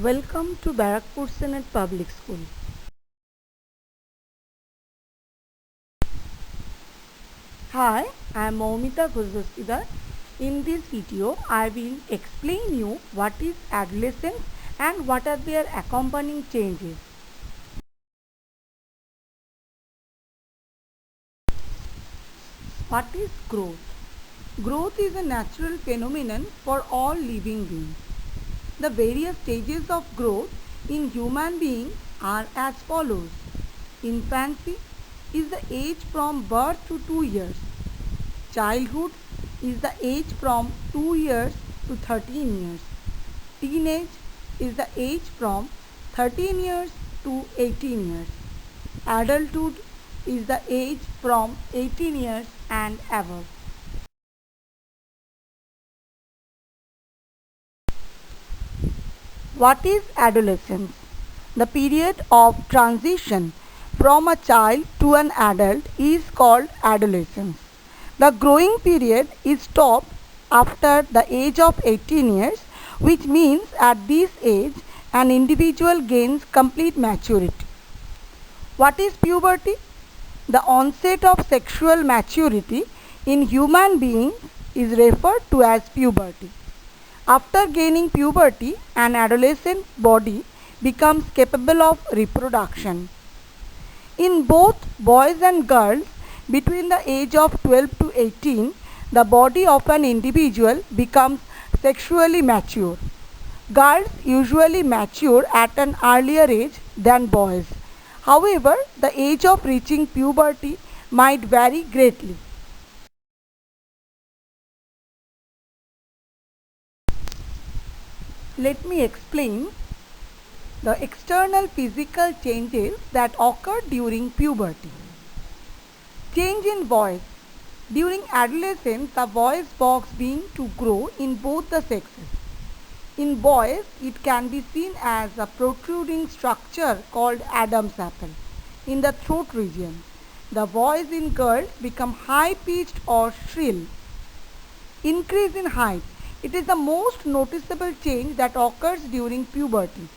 Welcome to Barakpur Senate Public School. Hi, I am Moumita Ghosdostidar. In this video, I will explain you what is adolescence and what are their accompanying changes. What is growth? Growth is a natural phenomenon for all living beings. The various stages of growth in human beings are as follows. Infancy is the age from birth to 2 years. Childhood is the age from 2 years to 13 years. Teenage is the age from 13 years to 18 years. Adulthood is the age from 18 years and above. What is adolescence? The period of transition from a child to an adult is called adolescence. The growing period is stopped after the age of 18 years, which means at this age an individual gains complete maturity. What is puberty? The onset of sexual maturity in human beings is referred to as puberty. After gaining puberty, an adolescent body becomes capable of reproduction. In both boys and girls between the age of 12 to 18, the body of an individual becomes sexually mature. Girls usually mature at an earlier age than boys. However, the age of reaching puberty might vary greatly. Let me explain the external physical changes that occur during puberty. Change in voice. During adolescence, the voice box begins to grow in both the sexes. In boys, it can be seen as a protruding structure called Adam's apple in the throat region. The voice in girls becomes high-pitched or shrill. Increase in height. It is the most noticeable change that occurs during puberty.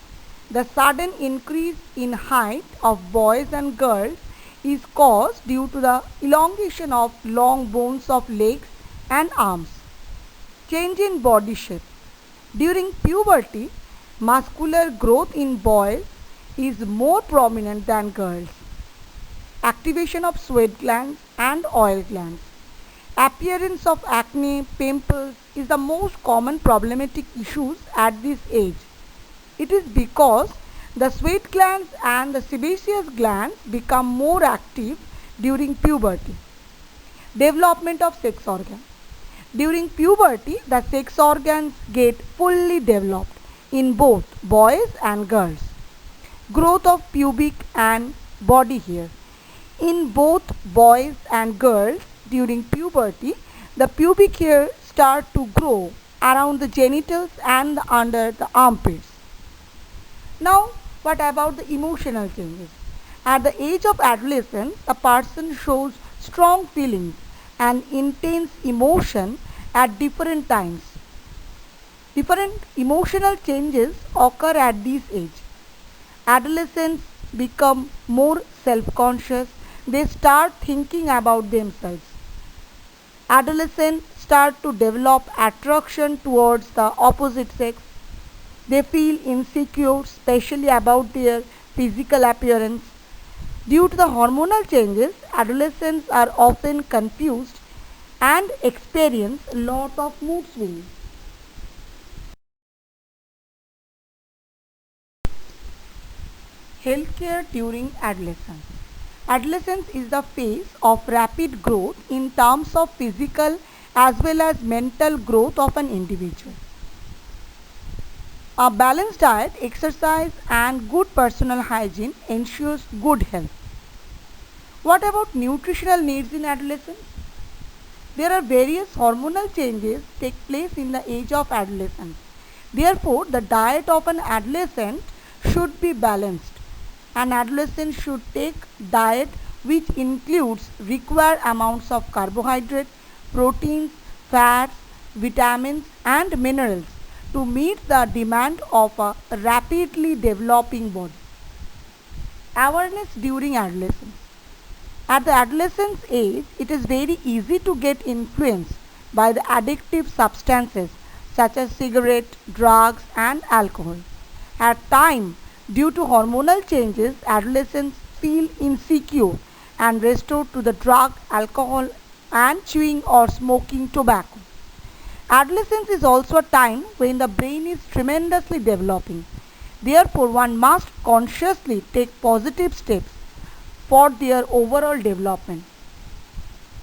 The sudden increase in height of boys and girls is caused due to the elongation of long bones of legs and arms. Change in body shape. During puberty, muscular growth in boys is more prominent than girls. Activation of sweat glands and oil glands. Appearance of acne, pimples is the most common problematic issues at this age. It is because the sweat glands and the sebaceous glands become more active during puberty. Development of sex organs. During puberty, the sex organs get fully developed in both boys and girls. Growth of pubic and body hair. In both boys and girls, during puberty, the pubic hair start to grow around the genitals and under the armpits. Now, what about the emotional changes? At the age of adolescence, a person shows strong feelings and intense emotion at different times. Different emotional changes occur at this age. Adolescents become more self-conscious. They start thinking about themselves. Adolescents start to develop attraction towards the opposite sex. They feel insecure, especially about their physical appearance. Due to the hormonal changes, adolescents are often confused and experience a lot of mood swings. Healthcare during adolescence. Adolescence is the phase of rapid growth in terms of physical as well as mental growth of an individual. A balanced diet, exercise and good personal hygiene ensures good health. What about nutritional needs in adolescence? There are various hormonal changes take place in the age of adolescence. Therefore, the diet of an adolescent should be balanced. An adolescent should take diet which includes required amounts of carbohydrates, proteins, fats, vitamins and minerals to meet the demand of a rapidly developing body. Awareness during adolescence. At the adolescence age, it is very easy to get influenced by the addictive substances such as cigarette, drugs and alcohol. At times, due to hormonal changes, adolescents feel insecure and restored to the drug, alcohol and chewing or smoking tobacco. Adolescence is also a time when the brain is tremendously developing. Therefore, one must consciously take positive steps for their overall development.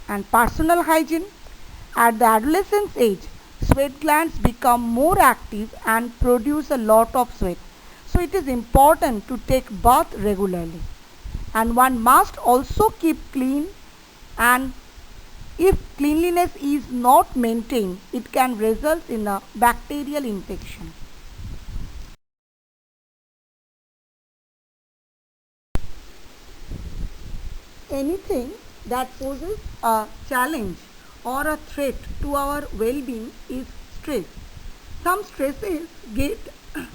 And personal hygiene. At the adolescence age, sweat glands become more active and produce a lot of sweat. So it is important to take bath regularly. And one must also keep clean, and if cleanliness is not maintained, it can result in a bacterial infection. Anything that poses a challenge or a threat to our well-being is stress. Some stresses get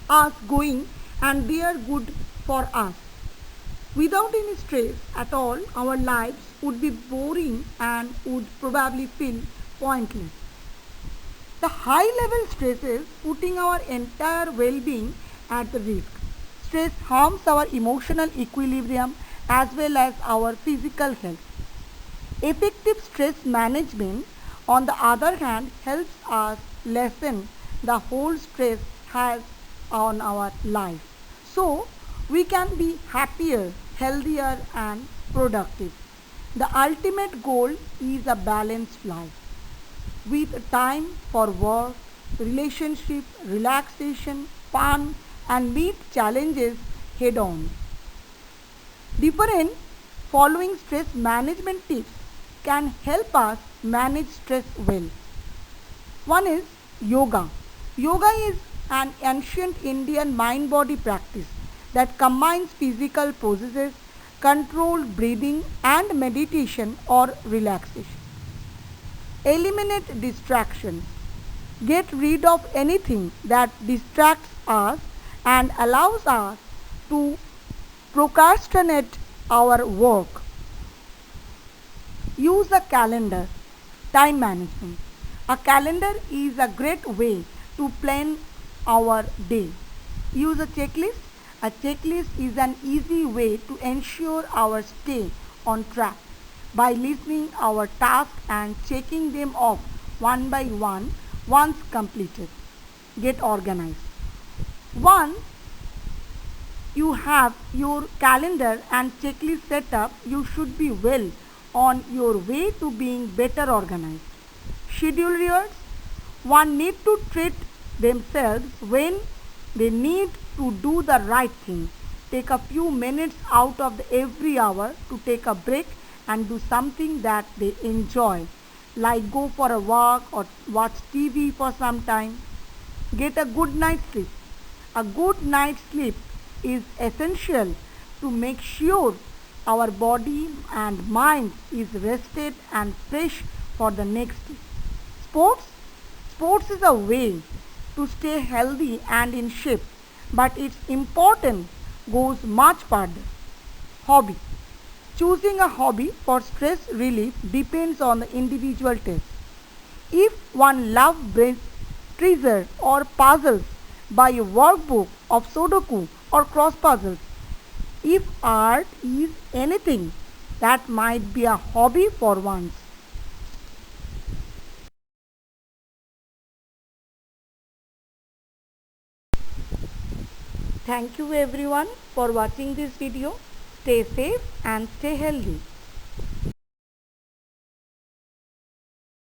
us going and they are good for us. Without any stress at all, our lives would be boring and would probably feel pointless. The high level stress is putting our entire well being at the risk. Stress harms our emotional equilibrium as well as our physical health. Effective stress management, on the other hand, helps us lessen the whole stress has on our life. So, we can be happier, healthier, and productive. The ultimate goal is a balanced life with time for work, relationship, relaxation, fun, and meet challenges head on. Different following stress management tips can help us manage stress well. One is yoga. Yoga is an ancient Indian mind body practice that combines physical processes, controlled breathing, and meditation or relaxation. Eliminate distractions. Get rid of anything that distracts us and allows us to procrastinate our work. Use a calendar. Time management. A calendar is a great way to plan our day. Use a checklist. A checklist is an easy way to ensure our stay on track by listing our tasks and checking them off one by one once completed. Get organized. Once you have your calendar and checklist set up, you should be well on your way to being better organized. Schedule rewards. One need to treat themselves when they need to do the right thing. Take a few minutes out of every hour to take a break and do something that they enjoy, like go for a walk or watch TV for some time. Get a good night's sleep. A good night's sleep is essential to make sure our body and mind is rested and fresh for the next day. Sports. Sports is a way to stay healthy and in shape, but its importance goes much further. Hobby. Choosing a hobby for stress relief depends on the individual taste. If one loves treasures or puzzles, buy a workbook of Sudoku or cross puzzles. If art is anything, that might be a hobby for once. Thank you everyone for watching this video. Stay safe and stay healthy.